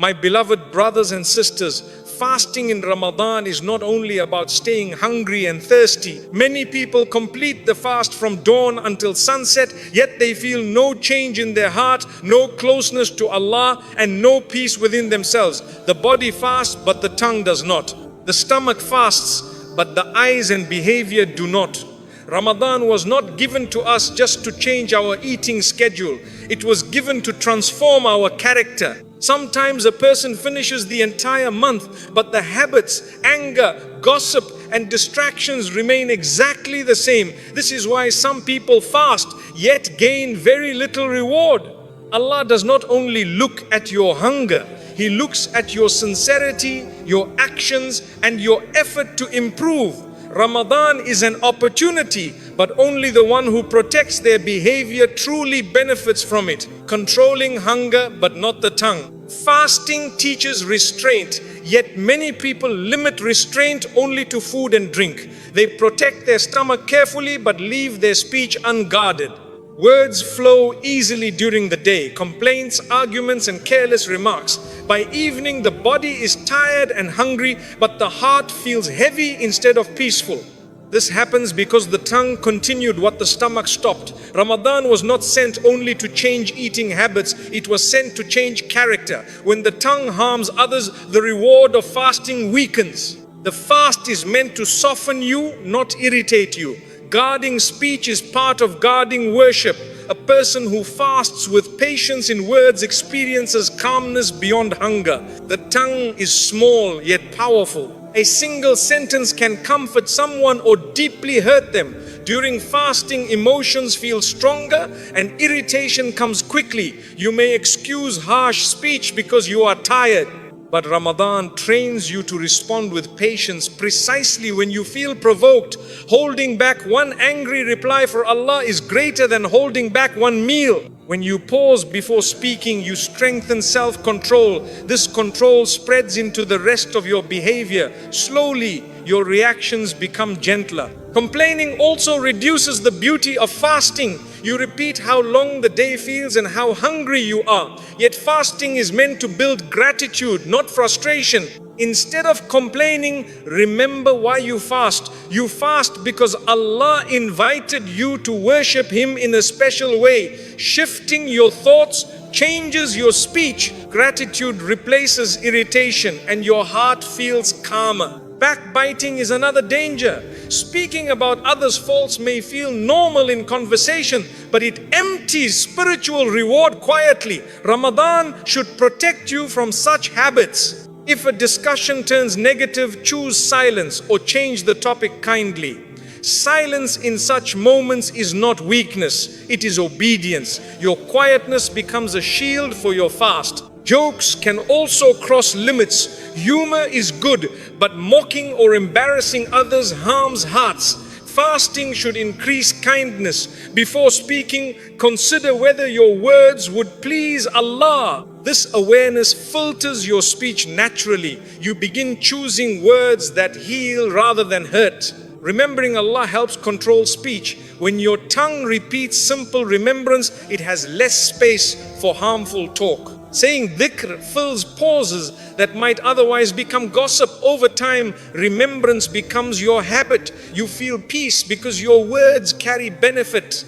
My beloved brothers and sisters, fasting in Ramadan is not only about staying hungry and thirsty. Many people complete the fast from dawn until sunset, yet they feel no change in their heart, no closeness to Allah, and no peace within themselves. The body fasts, but the tongue does not. The stomach fasts, but the eyes and behavior do not. Ramadan was not given to us just to change our eating schedule. It was given to transform our character. Sometimes a person finishes the entire month, but the habits, anger, gossip, and distractions remain exactly the same. This is why some people fast, yet gain very little reward. Allah does not only look at your hunger, He looks at your sincerity, your actions, and your effort to improve. Ramadan is an opportunity, but only the one who protects their behavior truly benefits from it. Controlling hunger, but not the tongue. Fasting teaches restraint, yet many people limit restraint only to food and drink. They protect their stomach carefully, but leave their speech unguarded. Words flow easily during the day, complaints, arguments, and careless remarks. By evening, the body is tired and hungry, but the heart feels heavy instead of peaceful. This happens because the tongue continued what the stomach stopped. Ramadan was not sent only to change eating habits, it was sent to change character. When the tongue harms others, the reward of fasting weakens. The fast is meant to soften you, not irritate you. Guarding speech is part of guarding worship. A person who fasts with patience in words experiences calmness beyond hunger. The tongue is small yet powerful. A single sentence can comfort someone or deeply hurt them. During fasting, emotions feel stronger and irritation comes quickly. You may excuse harsh speech because you are tired. But Ramadan trains you to respond with patience precisely when you feel provoked. Holding back one angry reply for Allah is greater than holding back one meal. When you pause before speaking, you strengthen self-control. This control spreads into the rest of your behavior. Slowly, your reactions become gentler. Complaining also reduces the beauty of fasting. You repeat how long the day feels and how hungry you are. Yet fasting is meant to build gratitude, not frustration. Instead of complaining, remember why you fast. You fast because Allah invited you to worship Him in a special way. Shifting your thoughts changes your speech. Gratitude replaces irritation and your heart feels calmer. Backbiting is another danger. Speaking about others' faults may feel normal in conversation, but it empties spiritual reward quietly. Ramadan should protect you from such habits. If a discussion turns negative, choose silence or change the topic kindly. Silence in such moments is not weakness, it is obedience. Your quietness becomes a shield for your fast. Jokes can also cross limits. Humor is good, but mocking or embarrassing others harms hearts. Fasting should increase kindness. Before speaking, consider whether your words would please Allah. This awareness filters your speech naturally. You begin choosing words that heal rather than hurt. Remembering Allah helps control speech. When your tongue repeats simple remembrance, it has less space for harmful talk. Saying dhikr fills pauses that might otherwise become gossip. Over time, remembrance becomes your habit. You feel peace because your words carry benefit.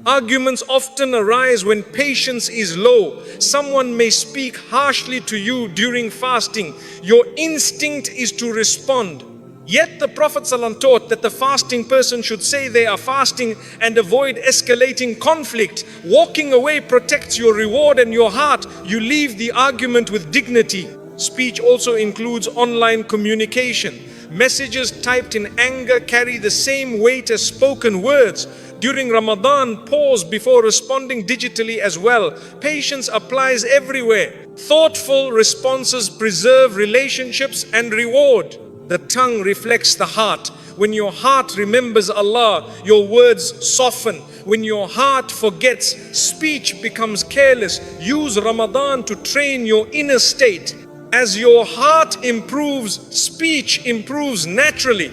Arguments often arise when patience is low. Someone may speak harshly to you during fasting. Your instinct is to respond. Yet the Prophet ﷺ taught that the fasting person should say they are fasting and avoid escalating conflict. Walking away protects your reward and your heart. You leave the argument with dignity. Speech also includes online communication. Messages typed in anger carry the same weight as spoken words. During Ramadan, pause before responding digitally as well. Patience applies everywhere. Thoughtful responses preserve relationships and reward. The tongue reflects the heart. When your heart remembers Allah, your words soften. When your heart forgets, speech becomes careless. Use Ramadan to train your inner state. As your heart improves, speech improves naturally.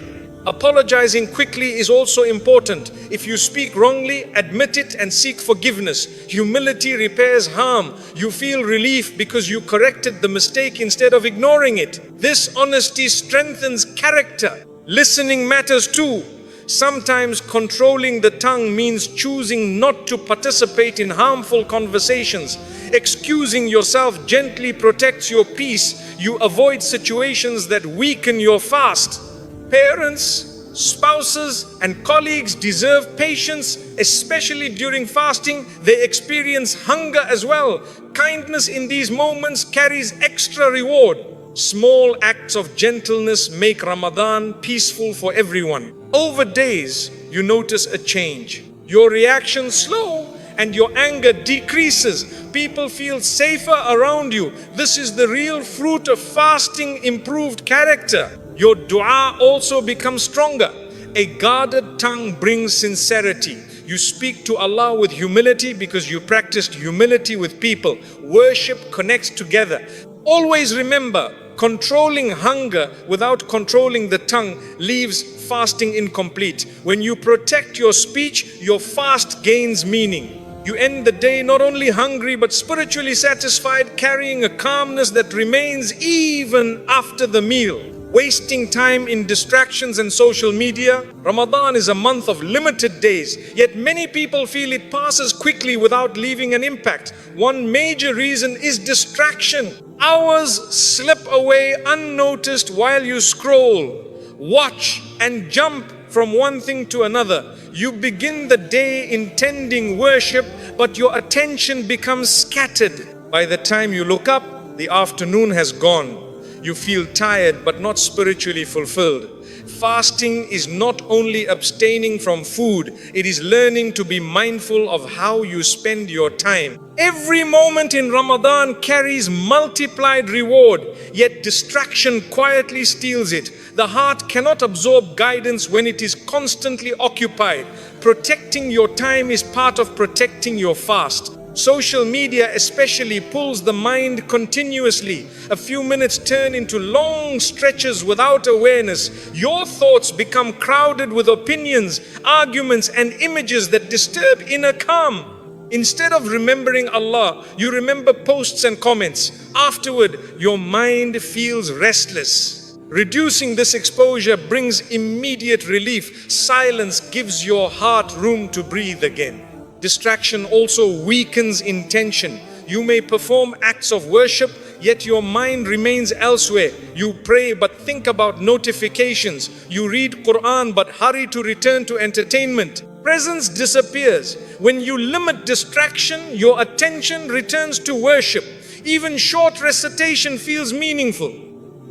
Apologizing quickly is also important. If you speak wrongly, admit it and seek forgiveness. Humility repairs harm. You feel relief because you corrected the mistake instead of ignoring it. This honesty strengthens character. Listening matters too. Sometimes controlling the tongue means choosing not to participate in harmful conversations. Excusing yourself gently protects your peace. You avoid situations that weaken your fast. Parents, spouses, and colleagues deserve patience, especially during fasting. They experience hunger as well. Kindness in these moments carries extra reward. Small acts of gentleness make Ramadan peaceful for everyone. Over days, you notice a change. Your reactions slow and your anger decreases. People feel safer around you. This is the real fruit of fasting, improved character. Your dua also becomes stronger. A guarded tongue brings sincerity. You speak to Allah with humility because you practiced humility with people. Worship connects together. Always remember, controlling hunger without controlling the tongue leaves fasting incomplete. When you protect your speech, your fast gains meaning. You end the day not only hungry but spiritually satisfied, carrying a calmness that remains even after the meal. Wasting time in distractions and social media. Ramadan is a month of limited days, yet many people feel it passes quickly without leaving an impact. One major reason is distraction. Hours slip away unnoticed while you scroll, watch, and jump from one thing to another. You begin the day intending worship, but your attention becomes scattered. By the time you look up, the afternoon has gone. You feel tired but not spiritually fulfilled. Fasting is not only abstaining from food, it is learning to be mindful of how you spend your time. Every moment in Ramadan carries multiplied reward, yet distraction quietly steals it. The heart cannot absorb guidance when it is constantly occupied. Protecting your time is part of protecting your fast. Social media especially pulls the mind continuously. A few minutes turn into long stretches without awareness. Your thoughts become crowded with opinions, arguments, and images that disturb inner calm. Instead of remembering Allah, you remember posts and comments. Afterward, your mind feels restless. Reducing this exposure brings immediate relief. Silence gives your heart room to breathe again. Distraction also weakens intention. You may perform acts of worship, yet your mind remains elsewhere. You pray but think about notifications. You read Qur'an but hurry to return to entertainment. Presence disappears. When you limit distraction, your attention returns to worship. Even short recitation feels meaningful.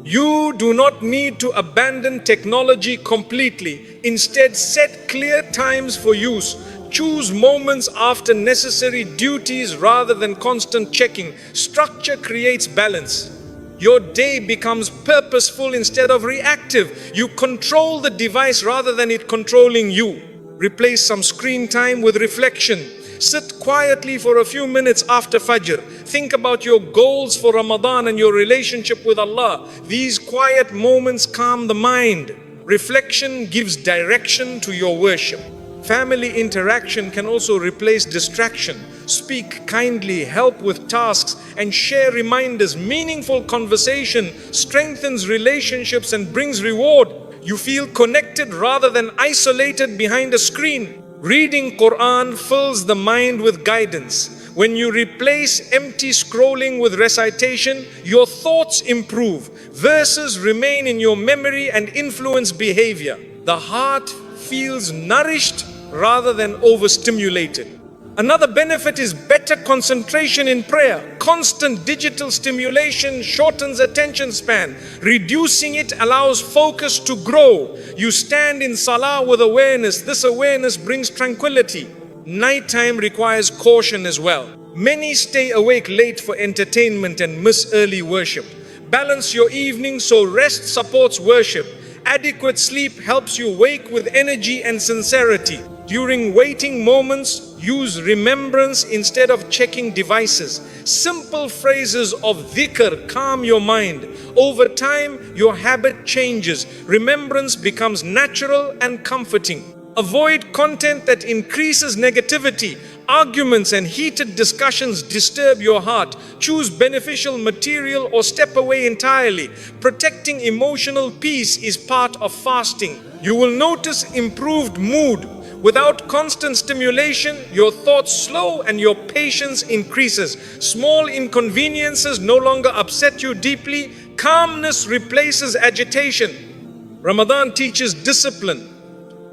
You do not need to abandon technology completely. Instead, set clear times for use. Choose moments after necessary duties rather than constant checking. Structure creates balance. Your day becomes purposeful instead of reactive. You control the device rather than it controlling you. Replace some screen time with reflection. Sit quietly for a few minutes after Fajr. Think about your goals for Ramadan and your relationship with Allah. These quiet moments calm the mind. Reflection gives direction to your worship. Family interaction can also replace distraction. Speak kindly, help with tasks, and share reminders. Meaningful conversation strengthens relationships and brings reward. You feel connected rather than isolated behind a screen. Reading Qur'an fills the mind with guidance. When you replace empty scrolling with recitation, your thoughts improve. Verses remain in your memory and influence behavior. The heart feels nourished rather than overstimulated. Another benefit is better concentration in prayer. Constant digital stimulation shortens attention span. Reducing it allows focus to grow. You stand in Salah with awareness. This awareness brings tranquility. Nighttime requires caution as well. Many stay awake late for entertainment and miss early worship. Balance your evening so rest supports worship. Adequate sleep helps you wake with energy and sincerity. During waiting moments, Use remembrance instead of checking devices. Simple phrases of dhikr calm your mind. Over time, your habit changes. Remembrance becomes natural and comforting. Avoid content that increases negativity. Arguments and heated discussions disturb your heart. Choose beneficial material or step away entirely. Protecting emotional peace is part of fasting. You will notice improved mood. Without constant stimulation, your thoughts slow and your patience increases. Small inconveniences no longer upset you deeply. Calmness replaces agitation. Ramadan teaches discipline.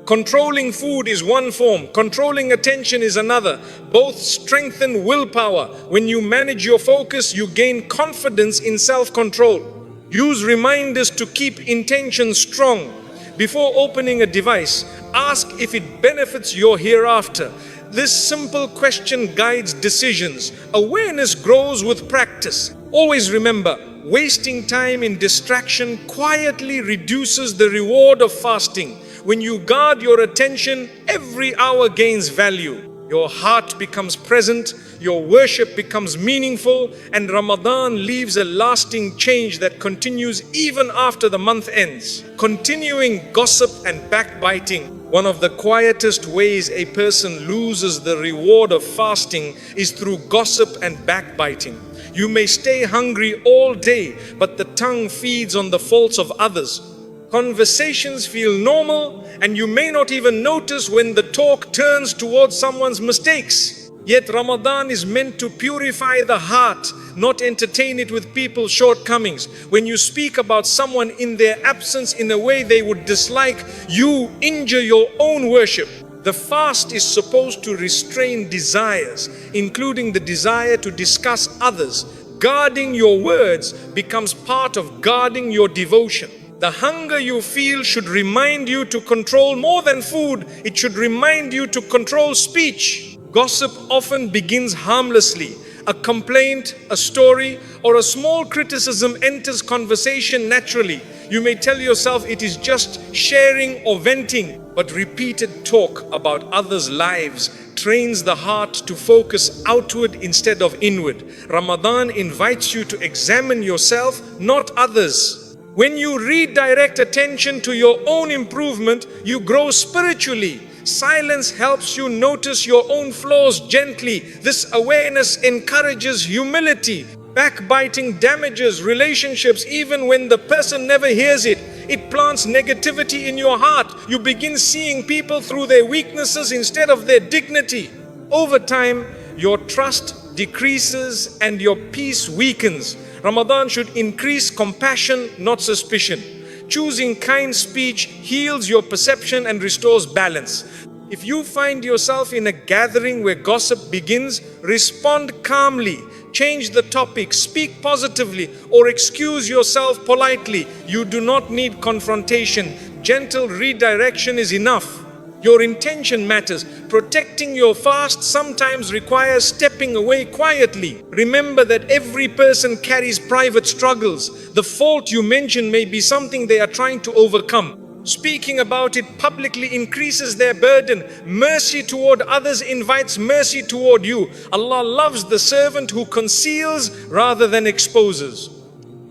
Controlling food is one form, controlling attention is another. Both strengthen willpower. When you manage your focus, you gain confidence in self-control. Use reminders to keep intention strong. Before opening a device, ask if it benefits your hereafter. This simple question guides decisions. Awareness grows with practice. Always remember, wasting time in distraction quietly reduces the reward of fasting. When you guard your attention, every hour gains value. Your heart becomes present, your worship becomes meaningful, and Ramadan leaves a lasting change that continues even after the month ends. Continuing gossip and backbiting. One of the quietest ways a person loses the reward of fasting is through gossip and backbiting. You may stay hungry all day, but the tongue feeds on the faults of others. Conversations feel normal, and you may not even notice when the talk turns towards someone's mistakes. Yet Ramadan is meant to purify the heart, not entertain it with people's shortcomings. When you speak about someone in their absence in a way they would dislike, you injure your own worship. The fast is supposed to restrain desires, including the desire to discuss others. Guarding your words becomes part of guarding your devotion. The hunger you feel should remind you to control more than food. It should remind you to control speech. Gossip often begins harmlessly. A complaint, a story, or a small criticism enters conversation naturally. You may tell yourself it is just sharing or venting, but repeated talk about others' lives trains the heart to focus outward instead of inward. Ramadan invites you to examine yourself, not others. When you redirect attention to your own improvement, you grow spiritually. Silence helps you notice your own flaws gently. This awareness encourages humility. Backbiting damages relationships even when the person never hears it. It plants negativity in your heart. You begin seeing people through their weaknesses instead of their dignity. Over time, your trust decreases and your peace weakens. Ramadan should increase compassion, not suspicion. Choosing kind speech heals your perception and restores balance. If you find yourself in a gathering where gossip begins, respond calmly. Change the topic, speak positively, or excuse yourself politely. You do not need confrontation. Gentle redirection is enough. Your intention matters. Protecting your fast sometimes requires stepping away quietly. Remember that every person carries private struggles. The fault you mention may be something they are trying to overcome. Speaking about it publicly increases their burden. Mercy toward others invites mercy toward you. Allah loves the servant who conceals rather than exposes.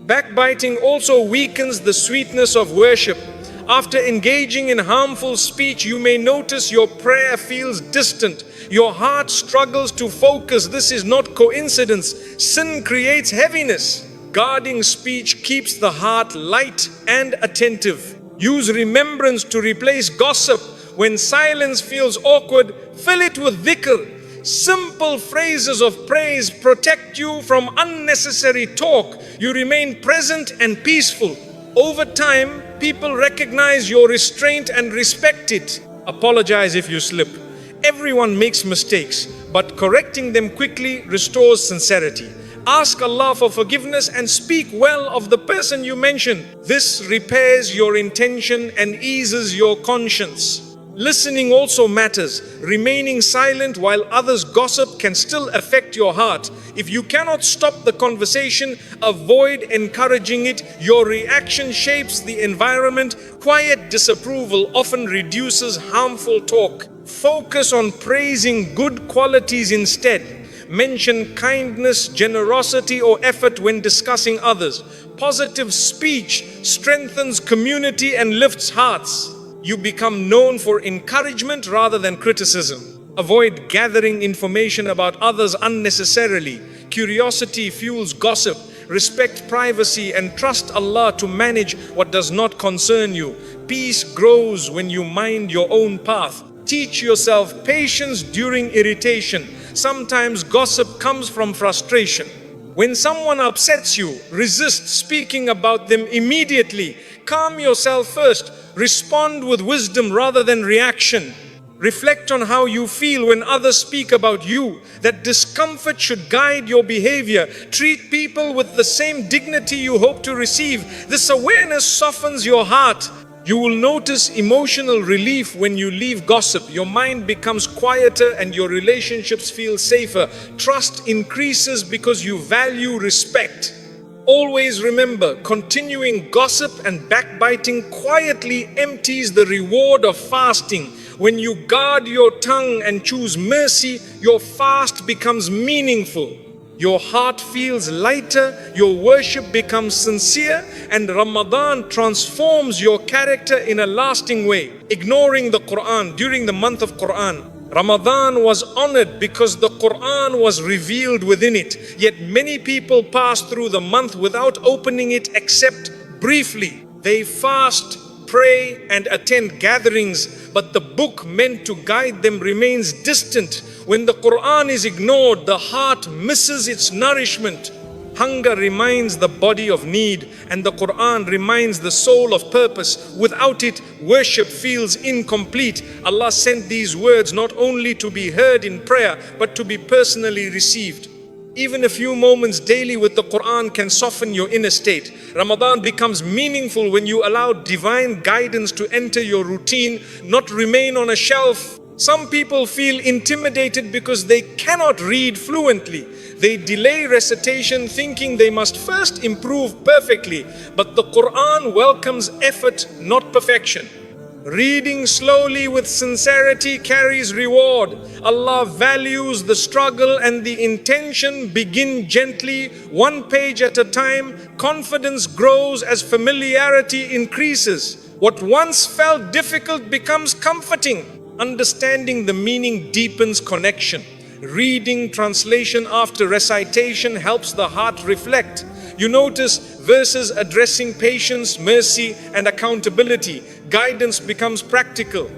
Backbiting also weakens the sweetness of worship. After engaging in harmful speech, you may notice your prayer feels distant. Your heart struggles to focus. This is not coincidence. Sin creates heaviness. Guarding speech keeps the heart light and attentive. Use remembrance to replace gossip. When silence feels awkward, fill it with dhikr. Simple phrases of praise protect you from unnecessary talk. You remain present and peaceful. Over time, people recognize your restraint and respect it. Apologize if you slip. Everyone makes mistakes, but correcting them quickly restores sincerity. Ask Allah for forgiveness and speak well of the person you mention. This repairs your intention and eases your conscience. Listening also matters. Remaining silent while others gossip can still affect your heart. If you cannot stop the conversation, avoid encouraging it. Your reaction shapes the environment. Quiet disapproval often reduces harmful talk. Focus on praising good qualities instead. Mention kindness, generosity, or effort when discussing others. Positive speech strengthens community and lifts hearts. You become known for encouragement rather than criticism. Avoid gathering information about others unnecessarily. Curiosity fuels gossip. Respect privacy and trust Allah to manage what does not concern you. Peace grows when you mind your own path. Teach yourself patience during irritation. Sometimes gossip comes from frustration. When someone upsets you, resist speaking about them immediately. Calm yourself first. Respond with wisdom rather than reaction. Reflect on how you feel when others speak about you. That discomfort should guide your behavior. Treat people with the same dignity you hope to receive. This awareness softens your heart. You will notice emotional relief when you leave gossip. Your mind becomes quieter and your relationships feel safer. Trust increases because you value respect. Always remember, continuing gossip and backbiting quietly empties the reward of fasting. When you guard your tongue and choose mercy, your fast becomes meaningful. Your heart feels lighter, your worship becomes sincere, and Ramadan transforms your character in a lasting way. Ignoring the Qur'an during the month of Qur'an. Ramadan was honored because the Qur'an was revealed within it. Yet many people pass through the month without opening it except briefly. They fast, pray, and attend gatherings, but the book meant to guide them remains distant. When the Qur'an is ignored, the heart misses its nourishment. Hunger reminds the body of need, and the Qur'an reminds the soul of purpose. Without it, worship feels incomplete. Allah sent these words not only to be heard in prayer, but to be personally received. Even a few moments daily with the Qur'an can soften your inner state. Ramadan becomes meaningful when you allow divine guidance to enter your routine, not remain on a shelf. Some people feel intimidated because they cannot read fluently. They delay recitation thinking they must first improve perfectly. But the Qur'an welcomes effort, not perfection. Reading slowly with sincerity carries reward. Allah values the struggle and the intention. Begin gently, one page at a time. Confidence grows as familiarity increases. What once felt difficult becomes comforting. Understanding the meaning deepens connection. Reading translation after recitation helps the heart reflect. You notice verses addressing patience, mercy, and accountability. Guidance becomes practical.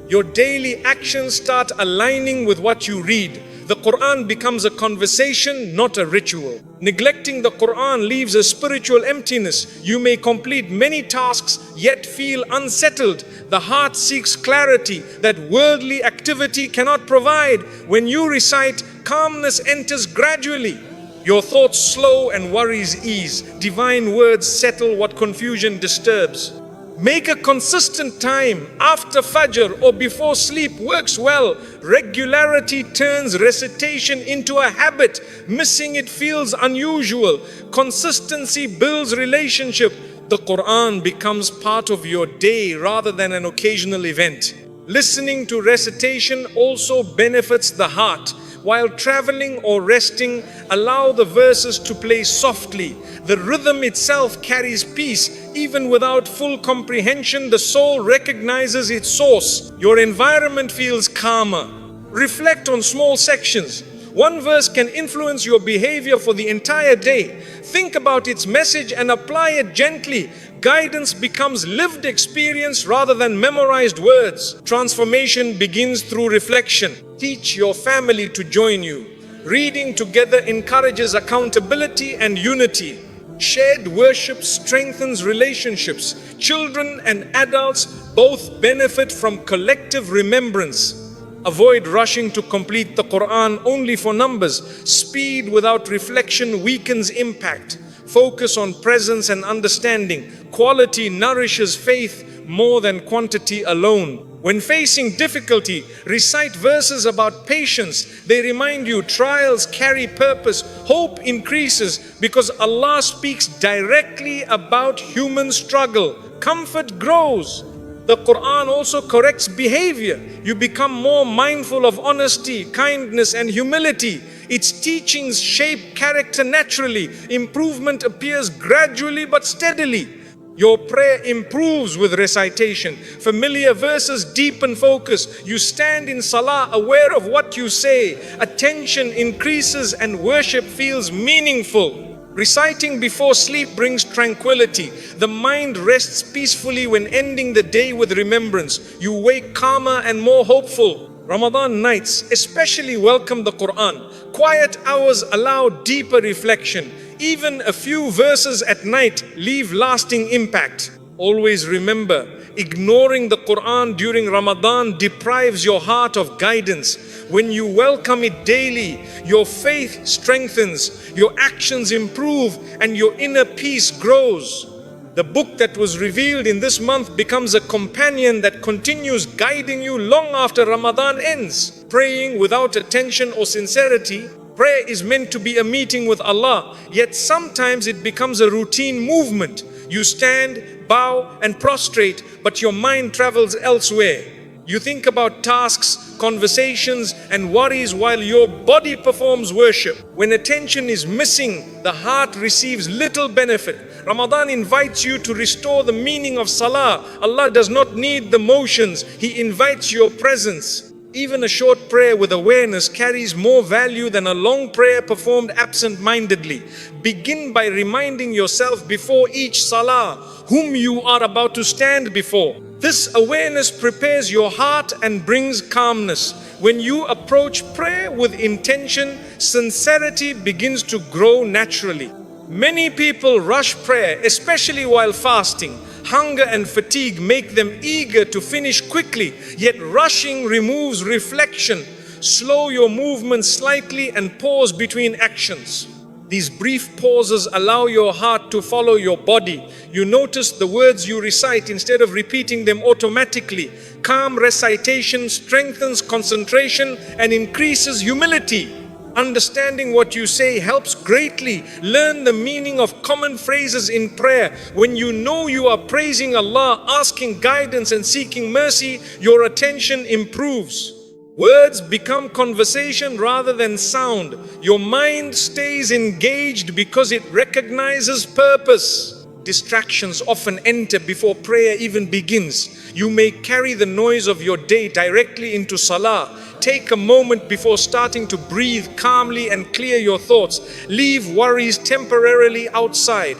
Your daily actions start aligning with what you read. The Qur'an becomes a conversation, not a ritual. Neglecting the Qur'an leaves a spiritual emptiness. You may complete many tasks, yet feel unsettled. The heart seeks clarity that worldly activity cannot provide. When you recite, calmness enters gradually. Your thoughts slow and worries ease. Divine words settle what confusion disturbs. Make a consistent time after Fajr or before sleep works well. Regularity turns recitation into a habit. Missing it feels unusual. Consistency builds relationship. The Qur'an becomes part of your day rather than an occasional event. Listening to recitation also benefits the heart. While traveling or resting, allow the verses to play softly. The rhythm itself carries peace. Even without full comprehension, the soul recognizes its source. Your environment feels calmer. Reflect on small sections. One verse can influence your behavior for the entire day. Think about its message and apply it gently. Guidance becomes lived experience rather than memorized words. Transformation begins through reflection. Teach your family to join you. Reading together encourages accountability and unity. Shared worship strengthens relationships. Children and adults both benefit from collective remembrance. Avoid rushing to complete the Qur'an only for numbers. Speed without reflection weakens impact. Focus on presence and understanding. Quality nourishes faith more than quantity alone. When facing difficulty, recite verses about patience. They remind you trials carry purpose, hope increases because Allah speaks directly about human struggle. Comfort grows. The Qur'an also corrects behavior. You become more mindful of honesty, kindness, and humility. Its teachings shape character naturally. Improvement appears gradually but steadily. Your prayer improves with recitation. Familiar verses deepen focus. You stand in Salah aware of what you say. Attention increases and worship feels meaningful. Reciting before sleep brings tranquility. The mind rests peacefully when ending the day with remembrance. You wake calmer and more hopeful. Ramadan nights especially welcome the Qur'an. Quiet hours allow deeper reflection. Even a few verses at night leave lasting impact. Always remember, ignoring the Qur'an during Ramadan deprives your heart of guidance. When you welcome it daily, your faith strengthens, your actions improve, and your inner peace grows. The book that was revealed in this month becomes a companion that continues guiding you long after Ramadan ends. Praying without attention or sincerity, prayer is meant to be a meeting with Allah, yet sometimes it becomes a routine movement. You stand, bow, and prostrate, but your mind travels elsewhere. You think about tasks, conversations, and worries while your body performs worship. When attention is missing, the heart receives little benefit. Ramadan invites you to restore the meaning of Salah. Allah does not need the motions, He invites your presence. Even a short prayer with awareness carries more value than a long prayer performed absent-mindedly. Begin by reminding yourself before each Salah whom you are about to stand before. This awareness prepares your heart and brings calmness. When you approach prayer with intention, sincerity begins to grow naturally. Many people rush prayer, especially while fasting. Hunger and fatigue make them eager to finish quickly, yet rushing removes reflection. Slow your movement slightly and pause between actions. These brief pauses allow your heart to follow your body. You notice the words you recite instead of repeating them automatically. Calm recitation strengthens concentration and increases humility. Understanding what you say helps greatly. Learn the meaning of common phrases in prayer. When you know you are praising Allah, asking guidance and seeking mercy, your attention improves. Words become conversation rather than sound. Your mind stays engaged because it recognizes purpose. Distractions often enter before prayer even begins. You may carry the noise of your day directly into Salah. Take a moment before starting to breathe calmly and clear your thoughts. Leave worries temporarily outside.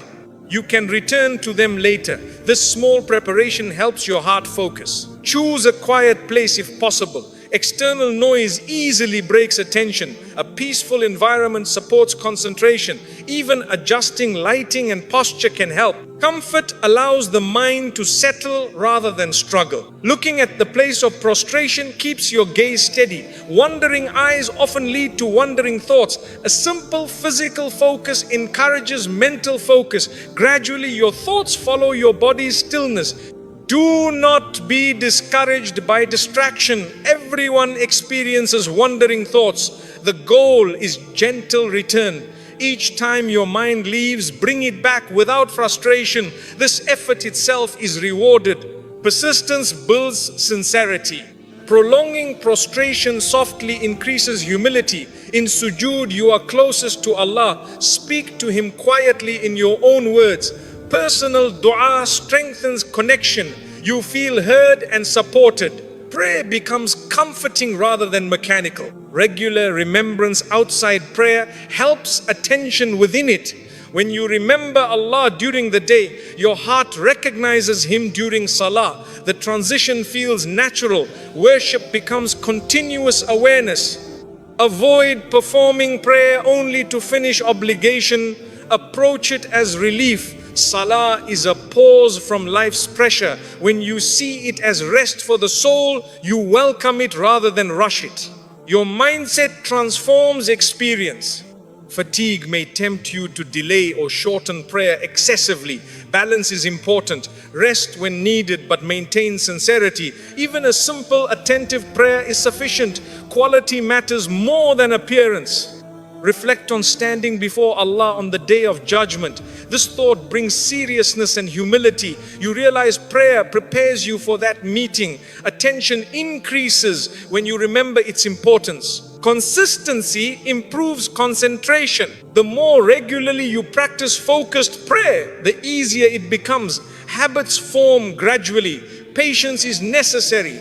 You can return to them later. This small preparation helps your heart focus. Choose a quiet place if possible. External noise easily breaks attention. A peaceful environment supports concentration. Even adjusting lighting and posture can help. Comfort allows the mind to settle rather than struggle. Looking at the place of prostration keeps your gaze steady. Wandering eyes often lead to wandering thoughts. A simple physical focus encourages mental focus. Gradually, your thoughts follow your body's stillness. Do not be discouraged by distraction. Everyone experiences wandering thoughts. The goal is gentle return. Each time your mind leaves, bring it back without frustration. This effort itself is rewarded. Persistence builds sincerity. Prolonging prostration softly increases humility. In sujood, you are closest to Allah. Speak to Him quietly in your own words. Personal dua strengthens connection. You feel heard and supported. Prayer becomes comforting rather than mechanical. Regular remembrance outside prayer helps attention within it. When you remember Allah during the day, your heart recognizes Him during Salah. The transition feels natural. Worship becomes continuous awareness. Avoid performing prayer only to finish obligation. Approach it as relief. Salah is a pause from life's pressure. When you see it as rest for the soul, you welcome it rather than rush it. Your mindset transforms experience. Fatigue may tempt you to delay or shorten prayer excessively. Balance is important. Rest when needed, but maintain sincerity. Even a simple, attentive prayer is sufficient. Quality matters more than appearance. Reflect on standing before Allah on the day of judgment. This thought brings seriousness and humility. You realize prayer prepares you for that meeting. Attention increases when you remember its importance. Consistency improves concentration. The more regularly you practice focused prayer, the easier it becomes. Habits form gradually. Patience is necessary.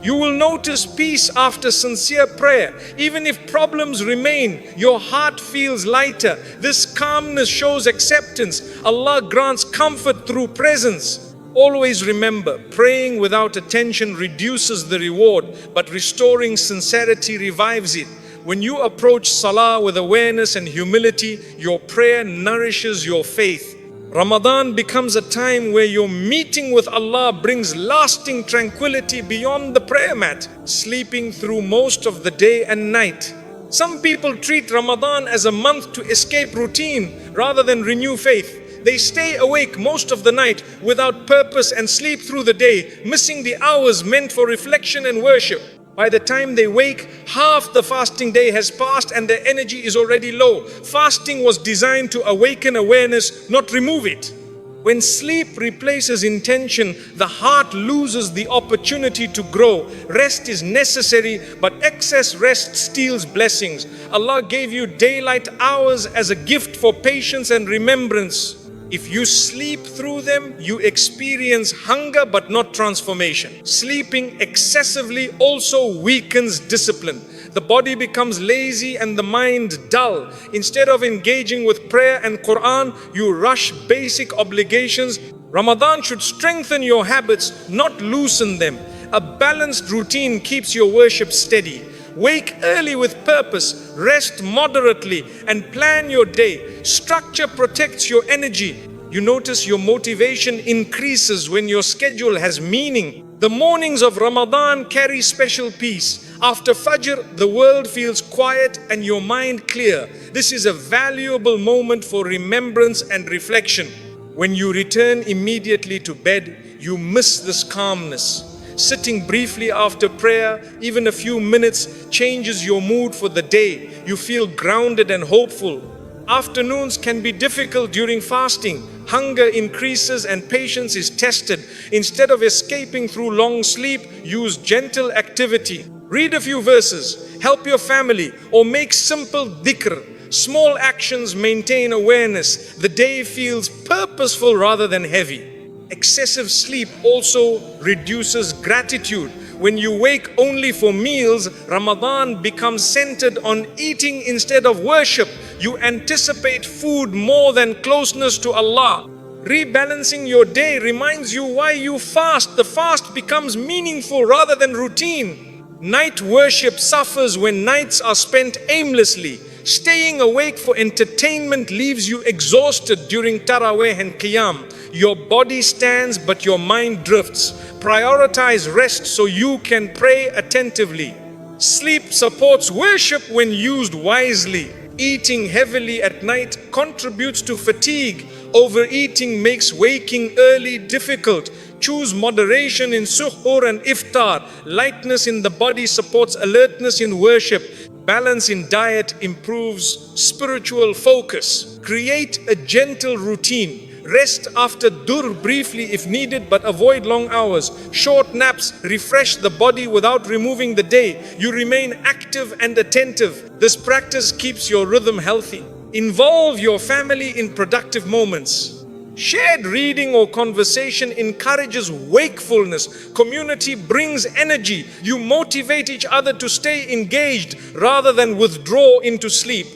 You will notice peace after sincere prayer. Even if problems remain, your heart feels lighter. This calmness shows acceptance. Allah grants comfort through presence. Always remember, praying without attention reduces the reward, but restoring sincerity revives it. When you approach Salah with awareness and humility, your prayer nourishes your faith. Ramadan becomes a time where your meeting with Allah brings lasting tranquility beyond the prayer mat, sleeping through most of the day and night. Some people treat Ramadan as a month to escape routine rather than renew faith. They stay awake most of the night without purpose and sleep through the day, missing the hours meant for reflection and worship. By the time they wake, half the fasting day has passed and their energy is already low. Fasting was designed to awaken awareness, not remove it. When sleep replaces intention, the heart loses the opportunity to grow. Rest is necessary, but excess rest steals blessings. Allah gave you daylight hours as a gift for patience and remembrance. If you sleep through them, you experience hunger but not transformation. Sleeping excessively also weakens discipline. The body becomes lazy and the mind dull. Instead of engaging with prayer and Qur'an, you rush basic obligations. Ramadan should strengthen your habits, not loosen them. A balanced routine keeps your worship steady. Wake early with purpose, rest moderately, and plan your day. Structure protects your energy. You notice your motivation increases when your schedule has meaning. The mornings of Ramadan carry special peace. After Fajr, the world feels quiet and your mind clear. This is a valuable moment for remembrance and reflection. When you return immediately to bed, you miss this calmness. Sitting briefly after prayer, even a few minutes, changes your mood for the day. You feel grounded and hopeful. Afternoons can be difficult during fasting. Hunger increases and patience is tested. Instead of escaping through long sleep, use gentle activity. Read a few verses, help your family, or make simple dhikr. Small actions maintain awareness. The day feels purposeful rather than heavy. Excessive sleep also reduces gratitude. When you wake only for meals, Ramadan becomes centered on eating instead of worship. You anticipate food more than closeness to Allah. Rebalancing your day reminds you why you fast. The fast becomes meaningful rather than routine. Night worship suffers when nights are spent aimlessly. Staying awake for entertainment leaves you exhausted during Taraweeh and Qiyam. Your body stands but your mind drifts. Prioritize rest so you can pray attentively. Sleep supports worship when used wisely. Eating heavily at night contributes to fatigue. Overeating makes waking early difficult. Choose moderation in suhoor and iftar. Lightness in the body supports alertness in worship. Balance in diet improves spiritual focus. Create a gentle routine. Rest after dur briefly if needed, but avoid long hours. Short naps refresh the body without removing the day. You remain active and attentive. This practice keeps your rhythm healthy. Involve your family in productive moments. Shared reading or conversation encourages wakefulness. Community brings energy. You motivate each other to stay engaged rather than withdraw into sleep.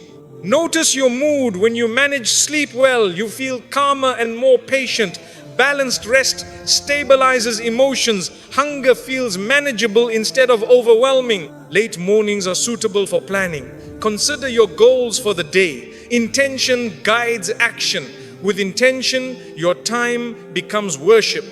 Notice your mood. When you manage sleep well, you feel calmer and more patient. Balanced rest stabilizes emotions. Hunger feels manageable instead of overwhelming. Late mornings are suitable for planning. Consider your goals for the day. Intention guides action. With intention, your time becomes worship.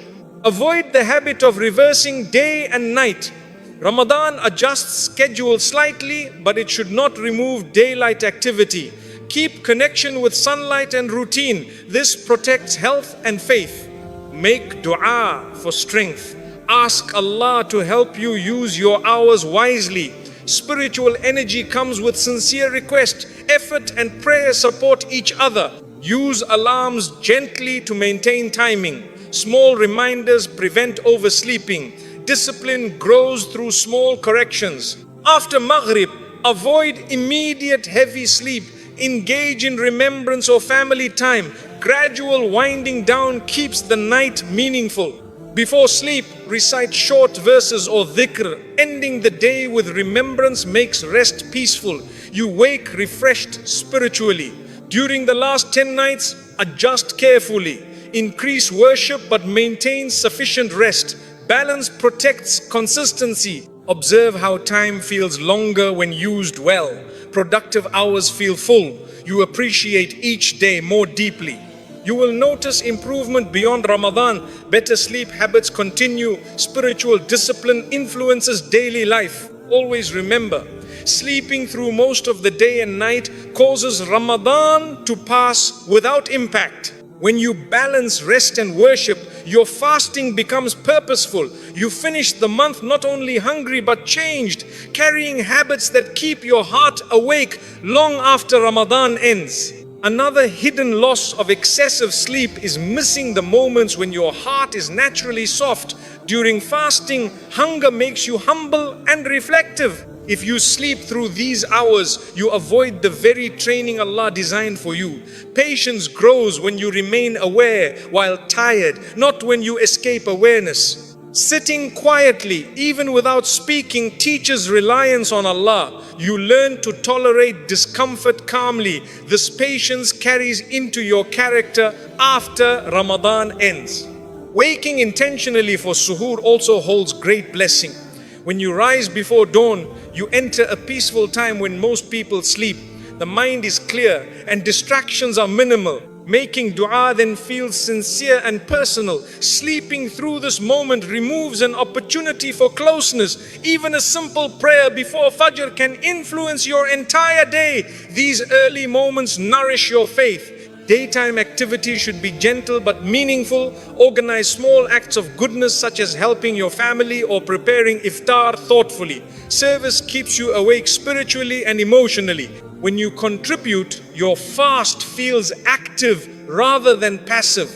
Avoid the habit of reversing day and night. Ramadan adjusts schedule slightly, but it should not remove daylight activity. Keep connection with sunlight and routine. This protects health and faith. Make dua for strength. Ask Allah to help you use your hours wisely. Spiritual energy comes with sincere request. Effort and prayer support each other. Use alarms gently to maintain timing. Small reminders prevent oversleeping. Discipline grows through small corrections. After Maghrib, avoid immediate heavy sleep. Engage in remembrance or family time. Gradual winding down keeps the night meaningful. Before sleep, recite short verses or dhikr. Ending the day with remembrance makes rest peaceful. You wake refreshed spiritually. During the last 10 nights, adjust carefully. Increase worship but maintain sufficient rest. Balance protects consistency. Observe how time feels longer when used well. Productive hours feel full. You appreciate each day more deeply. You will notice improvement beyond Ramadan. Better sleep habits continue. Spiritual discipline influences daily life. Always remember, sleeping through most of the day and night causes Ramadan to pass without impact. When you balance rest and worship, your fasting becomes purposeful. You finish the month not only hungry but changed, carrying habits that keep your heart awake long after Ramadan ends. Another hidden loss of excessive sleep is missing the moments when your heart is naturally soft. During fasting, hunger makes you humble and reflective. If you sleep through these hours, you avoid the very training Allah designed for you. Patience grows when you remain aware while tired, not when you escape awareness. Sitting quietly, even without speaking, teaches reliance on Allah. You learn to tolerate discomfort calmly. This patience carries into your character after Ramadan ends. Waking intentionally for suhoor also holds great blessing. When you rise before dawn, you enter a peaceful time when most people sleep. The mind is clear and distractions are minimal. Making dua then feels sincere and personal. Sleeping through this moment removes an opportunity for closeness. Even a simple prayer before Fajr can influence your entire day. These early moments nourish your faith. Daytime activity should be gentle but meaningful. Organize small acts of goodness such as helping your family or preparing iftar thoughtfully. Service keeps you awake spiritually and emotionally. When you contribute, your fast feels active rather than passive.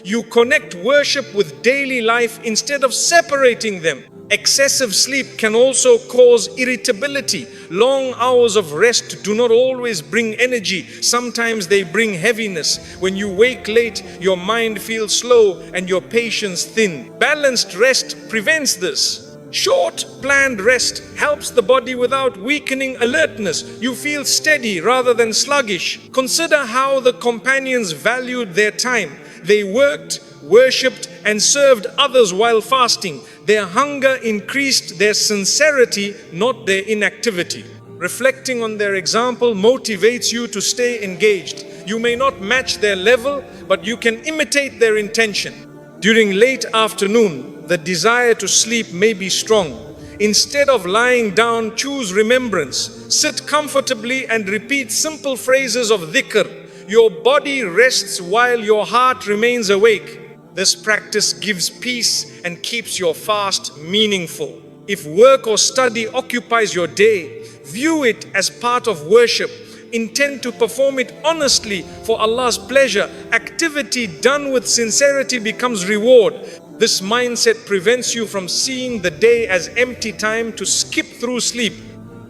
You connect worship with daily life instead of separating them. Excessive sleep can also cause irritability. Long hours of rest do not always bring energy. Sometimes they bring heaviness. When you wake late, your mind feels slow and your patience thin. Balanced rest prevents this. Short, planned rest helps the body without weakening alertness. You feel steady rather than sluggish. Consider how the companions valued their time. They worked, worshipped, and served others while fasting. Their hunger increased their sincerity, not their inactivity. Reflecting on their example motivates you to stay engaged. You may not match their level, but you can imitate their intention. During late afternoon, the desire to sleep may be strong. Instead of lying down, choose remembrance. Sit comfortably and repeat simple phrases of dhikr. Your body rests while your heart remains awake. This practice gives peace and keeps your fast meaningful. If work or study occupies your day, view it as part of worship. Intend to perform it honestly for Allah's pleasure. Activity done with sincerity becomes reward. This mindset prevents you from seeing the day as empty time to skip through sleep.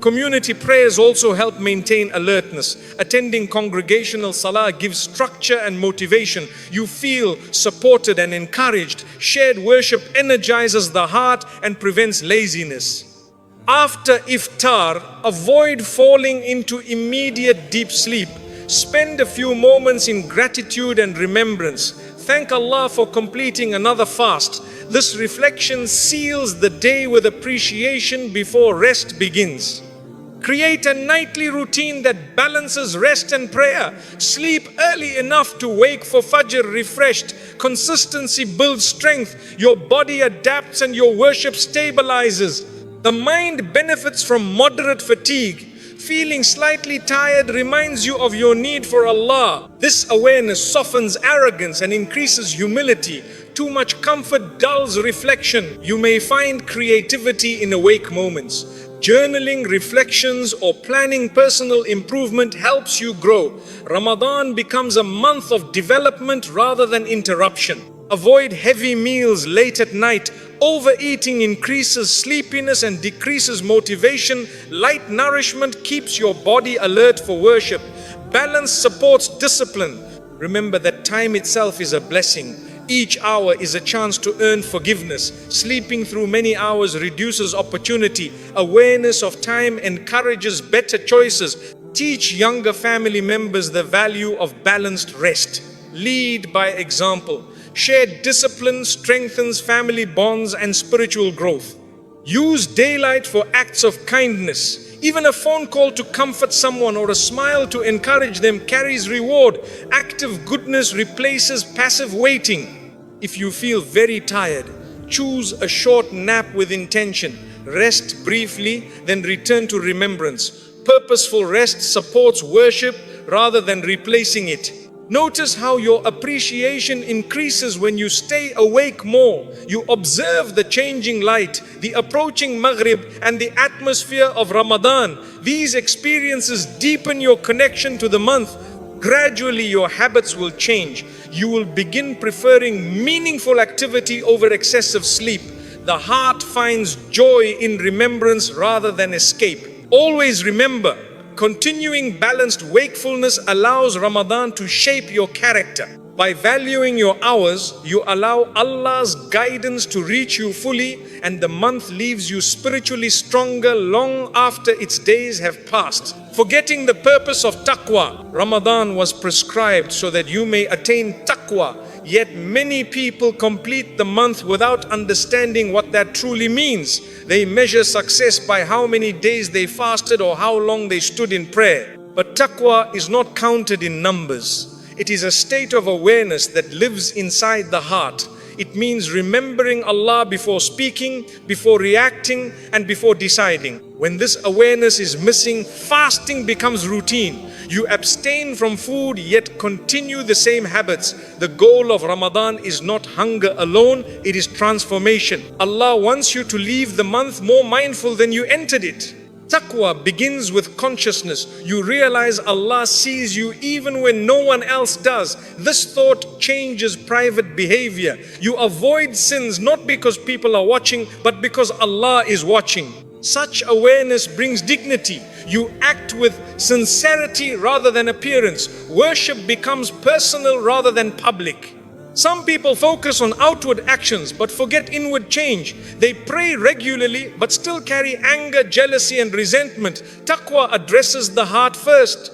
Community prayers also help maintain alertness. Attending congregational Salah gives structure and motivation. You feel supported and encouraged. Shared worship energizes the heart and prevents laziness. After iftar, avoid falling into immediate deep sleep. Spend a few moments in gratitude and remembrance. Thank Allah for completing another fast. This reflection seals the day with appreciation before rest begins. Create a nightly routine that balances rest and prayer. Sleep early enough to wake for Fajr refreshed. Consistency builds strength. Your body adapts and your worship stabilizes. The mind benefits from moderate fatigue. Feeling slightly tired reminds you of your need for Allah. This awareness softens arrogance and increases humility. Too much comfort dulls reflection. You may find creativity in awake moments. Journaling, reflections, or planning personal improvement helps you grow. Ramadan becomes a month of development rather than interruption. Avoid heavy meals late at night. Overeating increases sleepiness and decreases motivation. Light nourishment keeps your body alert for worship. Balance supports discipline. Remember that time itself is a blessing. Each hour is a chance to earn forgiveness. Sleeping through many hours reduces opportunity. Awareness of time encourages better choices. Teach younger family members the value of balanced rest. Lead by example. Shared discipline strengthens family bonds and spiritual growth. Use daylight for acts of kindness. Even a phone call to comfort someone or a smile to encourage them carries reward. Active goodness replaces passive waiting. If you feel very tired, choose a short nap with intention. Rest briefly, then return to remembrance. Purposeful rest supports worship rather than replacing it. Notice how your appreciation increases when you stay awake more. You observe the changing light, the approaching Maghrib, and the atmosphere of Ramadan. These experiences deepen your connection to the month. Gradually, your habits will change. You will begin preferring meaningful activity over excessive sleep. The heart finds joy in remembrance rather than escape. Always remember, continuing balanced wakefulness allows Ramadan to shape your character. By valuing your hours, you allow Allah's guidance to reach you fully, and the month leaves you spiritually stronger long after its days have passed. Forgetting the purpose of taqwa, Ramadan was prescribed so that you may attain taqwa. Yet many people complete the month without understanding what that truly means. They measure success by how many days they fasted or how long they stood in prayer. But taqwa is not counted in numbers. It is a state of awareness that lives inside the heart. It means remembering Allah before speaking, before reacting, and before deciding. When this awareness is missing, fasting becomes routine. You abstain from food yet continue the same habits. The goal of Ramadan is not hunger alone, it is transformation. Allah wants you to leave the month more mindful than you entered it. Taqwa begins with consciousness. You realize Allah sees you even when no one else does. This thought changes private behavior. You avoid sins not because people are watching, but because Allah is watching. Such awareness brings dignity. You act with sincerity rather than appearance. Worship becomes personal rather than public. Some people focus on outward actions but forget inward change. They pray regularly but still carry anger, jealousy, and resentment. Taqwa addresses the heart first.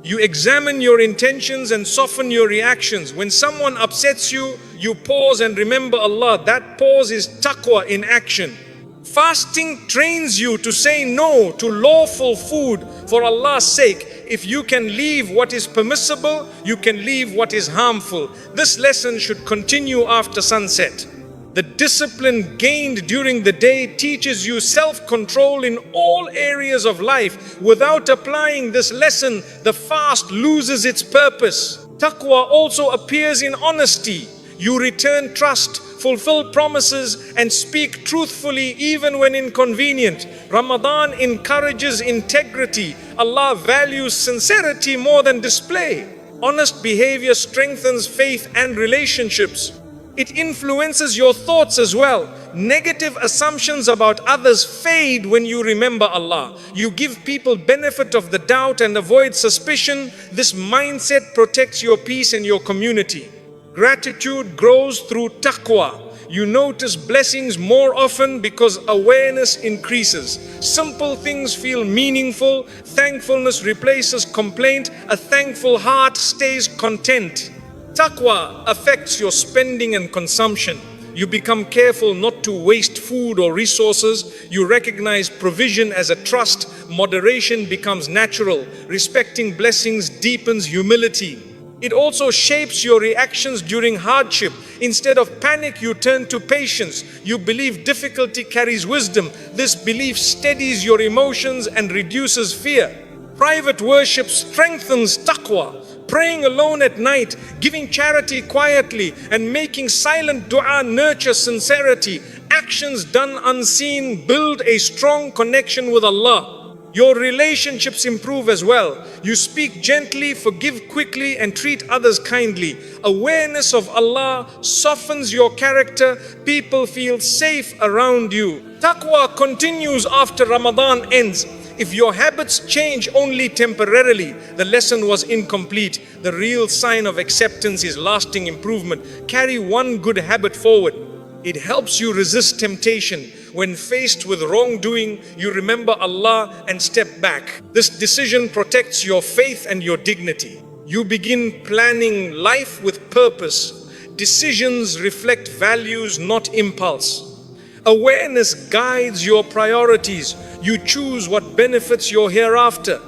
You examine your intentions and soften your reactions. When someone upsets you, you pause and remember Allah. That pause is taqwa in action. Fasting trains you to say no to lawful food for Allah's sake. If you can leave what is permissible, you can leave what is harmful. This lesson should continue after sunset. The discipline gained during the day teaches you self-control in all areas of life. Without applying this lesson, the fast loses its purpose. Taqwa also appears in honesty. You return trust, fulfill promises, and speak truthfully even when inconvenient. Ramadan encourages integrity. Allah values sincerity more than display. Honest behavior strengthens faith and relationships. It influences your thoughts as well. Negative assumptions about others fade when you remember Allah. You give people benefit of the doubt and avoid suspicion. This mindset protects your peace and your community. Gratitude grows through taqwa. You notice blessings more often because awareness increases. Simple things feel meaningful. Thankfulness replaces complaint. A thankful heart stays content. Taqwa affects your spending and consumption. You become careful not to waste food or resources. You recognize provision as a trust. Moderation becomes natural. Respecting blessings deepens humility. It also shapes your reactions during hardship. Instead of panic, you turn to patience. You believe difficulty carries wisdom. This belief steadies your emotions and reduces fear. Private worship strengthens taqwa. Praying alone at night, giving charity quietly, and making silent dua nurture sincerity. Actions done unseen build a strong connection with Allah. Your relationships improve as well. You speak gently, forgive quickly, and treat others kindly. Awareness of Allah softens your character. People feel safe around you. Taqwa continues after Ramadan ends. If your habits change only temporarily, the lesson was incomplete. The real sign of acceptance is lasting improvement. Carry one good habit forward. It helps you resist temptation. When faced with wrongdoing, you remember Allah and step back. This decision protects your faith and your dignity. You begin planning life with purpose. Decisions reflect values, not impulse. Awareness guides your priorities. You choose what benefits your hereafter.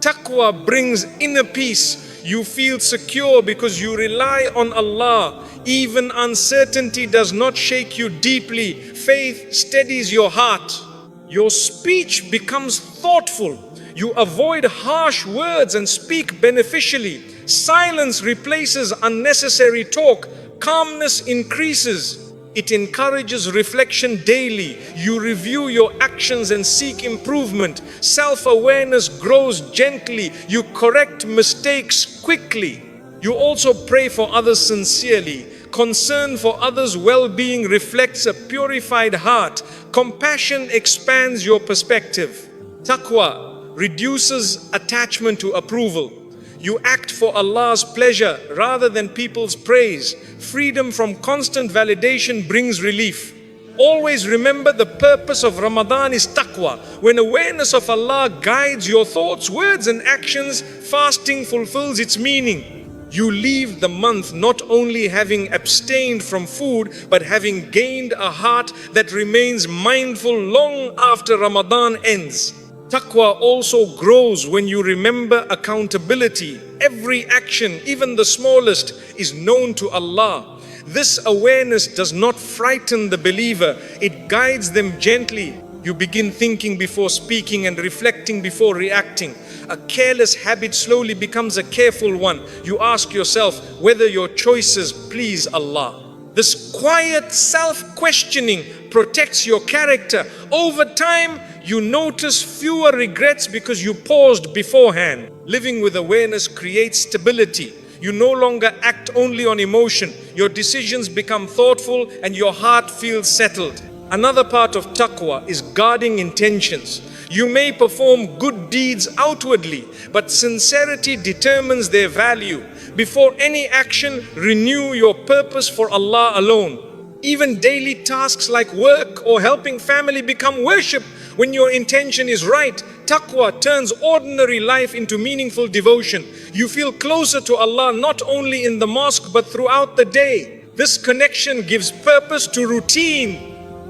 Taqwa brings inner peace. You feel secure because you rely on Allah. Even uncertainty does not shake you deeply. Faith steadies your heart. Your speech becomes thoughtful. You avoid harsh words and speak beneficially. Silence replaces unnecessary talk. Calmness increases. It encourages reflection daily. You review your actions and seek improvement. Self-awareness grows gently. You correct mistakes quickly. You also pray for others sincerely. Concern for others' well-being reflects a purified heart. Compassion expands your perspective. Taqwa reduces attachment to approval. You act for Allah's pleasure rather than people's praise. Freedom from constant validation brings relief. Always remember the purpose of Ramadan is taqwa. When awareness of Allah guides your thoughts, words and actions, fasting fulfills its meaning. You leave the month not only having abstained from food, but having gained a heart that remains mindful long after Ramadan ends. Taqwa also grows when you remember accountability. Every action, even the smallest, is known to Allah. This awareness does not frighten the believer, it guides them gently. You begin thinking before speaking and reflecting before reacting. A careless habit slowly becomes a careful one. You ask yourself whether your choices please Allah. This quiet self-questioning protects your character. Over time, you notice fewer regrets because you paused beforehand. Living with awareness creates stability. You no longer act only on emotion. Your decisions become thoughtful and your heart feels settled. Another part of taqwa is guarding intentions. You may perform good deeds outwardly, but sincerity determines their value. Before any action, renew your purpose for Allah alone. Even daily tasks like work or helping family become worship when your intention is right. Taqwa turns ordinary life into meaningful devotion. You feel closer to Allah not only in the mosque but throughout the day. This connection gives purpose to routine.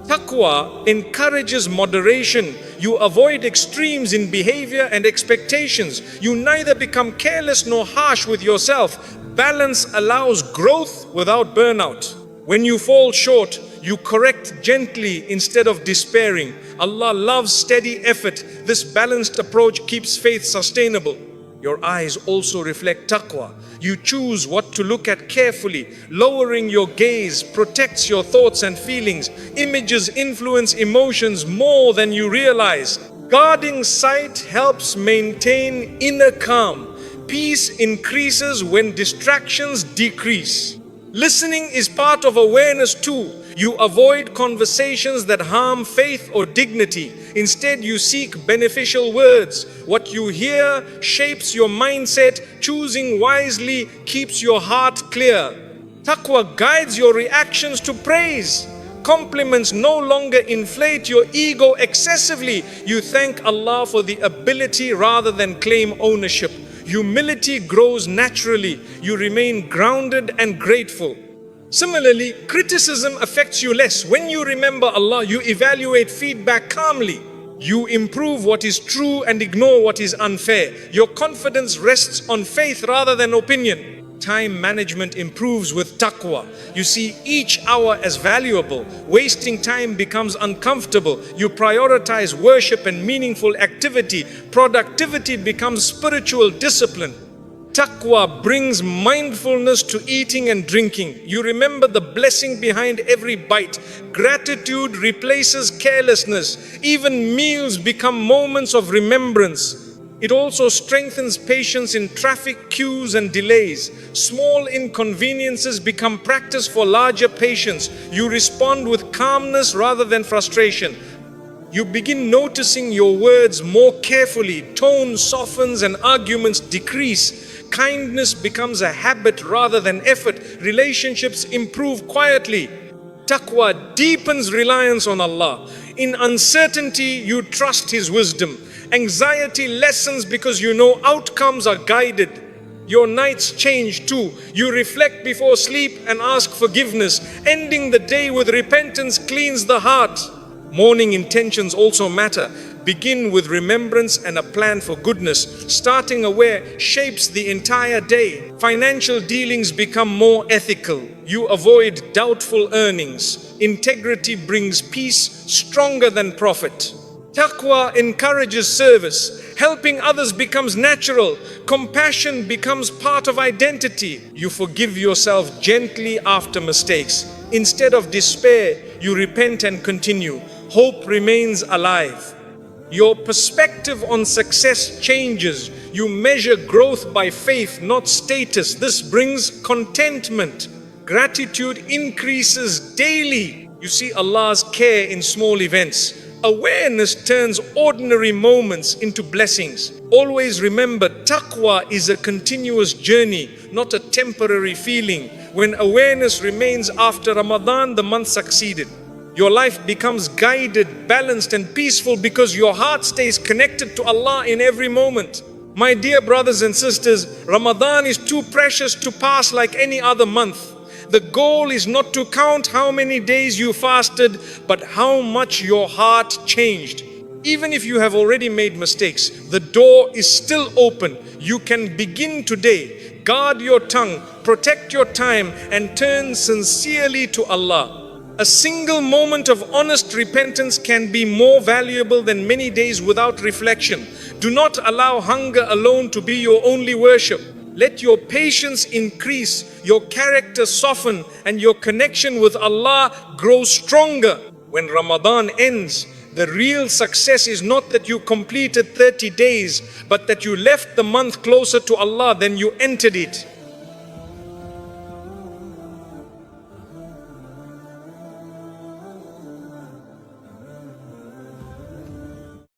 Taqwa encourages moderation. You avoid extremes in behavior and expectations. You neither become careless nor harsh with yourself. Balance allows growth without burnout. When you fall short, you correct gently instead of despairing. Allah loves steady effort. This balanced approach keeps faith sustainable. Your eyes also reflect taqwa. You choose what to look at carefully. Lowering your gaze protects your thoughts and feelings. Images influence emotions more than you realize. Guarding sight helps maintain inner calm. Peace increases when distractions decrease. Listening is part of awareness too. You avoid conversations that harm faith or dignity. Instead, you seek beneficial words. What you hear shapes your mindset. Choosing wisely keeps your heart clear. Taqwa guides your reactions to praise. Compliments no longer inflate your ego excessively. You thank Allah for the ability rather than claim ownership. Humility grows naturally. You remain grounded and grateful. Similarly, criticism affects you less. When you remember Allah, you evaluate feedback calmly. You improve what is true and ignore what is unfair. Your confidence rests on faith rather than opinion. Time management improves with taqwa. You see each hour as valuable. Wasting time becomes uncomfortable. You prioritize worship and meaningful activity. Productivity becomes spiritual discipline. Taqwa brings mindfulness to eating and drinking. You remember the blessing behind every bite. Gratitude replaces carelessness. Even meals become moments of remembrance. It also strengthens patience in traffic queues and delays. Small inconveniences become practice for larger patience. You respond with calmness rather than frustration. You begin noticing your words more carefully. Tone softens and arguments decrease. Kindness becomes a habit rather than effort. Relationships improve quietly. Taqwa deepens reliance on Allah. In uncertainty, you trust His wisdom. Anxiety lessens because you know outcomes are guided. Your nights change too. You reflect before sleep and ask forgiveness. Ending the day with repentance cleans the heart. Morning intentions also matter. Begin with remembrance and a plan for goodness. Starting aware shapes the entire day. Financial dealings become more ethical. You avoid doubtful earnings. Integrity brings peace stronger than profit. Taqwa encourages service. Helping others becomes natural. Compassion becomes part of identity. You forgive yourself gently after mistakes. Instead of despair, you repent and continue. Hope remains alive. Your perspective on success changes. You measure growth by faith, not status. This brings contentment. Gratitude increases daily. You see Allah's care in small events. Awareness turns ordinary moments into blessings. Always remember, taqwa is a continuous journey, not a temporary feeling. When awareness remains after Ramadan, the month succeeded. Your life becomes guided, balanced and peaceful because your heart stays connected to Allah in every moment. My dear brothers and sisters, Ramadan is too precious to pass like any other month. The goal is not to count how many days you fasted, but how much your heart changed. Even if you have already made mistakes, the door is still open. You can begin today. Guard your tongue, protect your time, and turn sincerely to Allah. A single moment of honest repentance can be more valuable than many days without reflection. Do not allow hunger alone to be your only worship. Let your patience increase, your character soften, and your connection with Allah grow stronger. When Ramadan ends, the real success is not that you completed 30 days, but that you left the month closer to Allah than you entered it.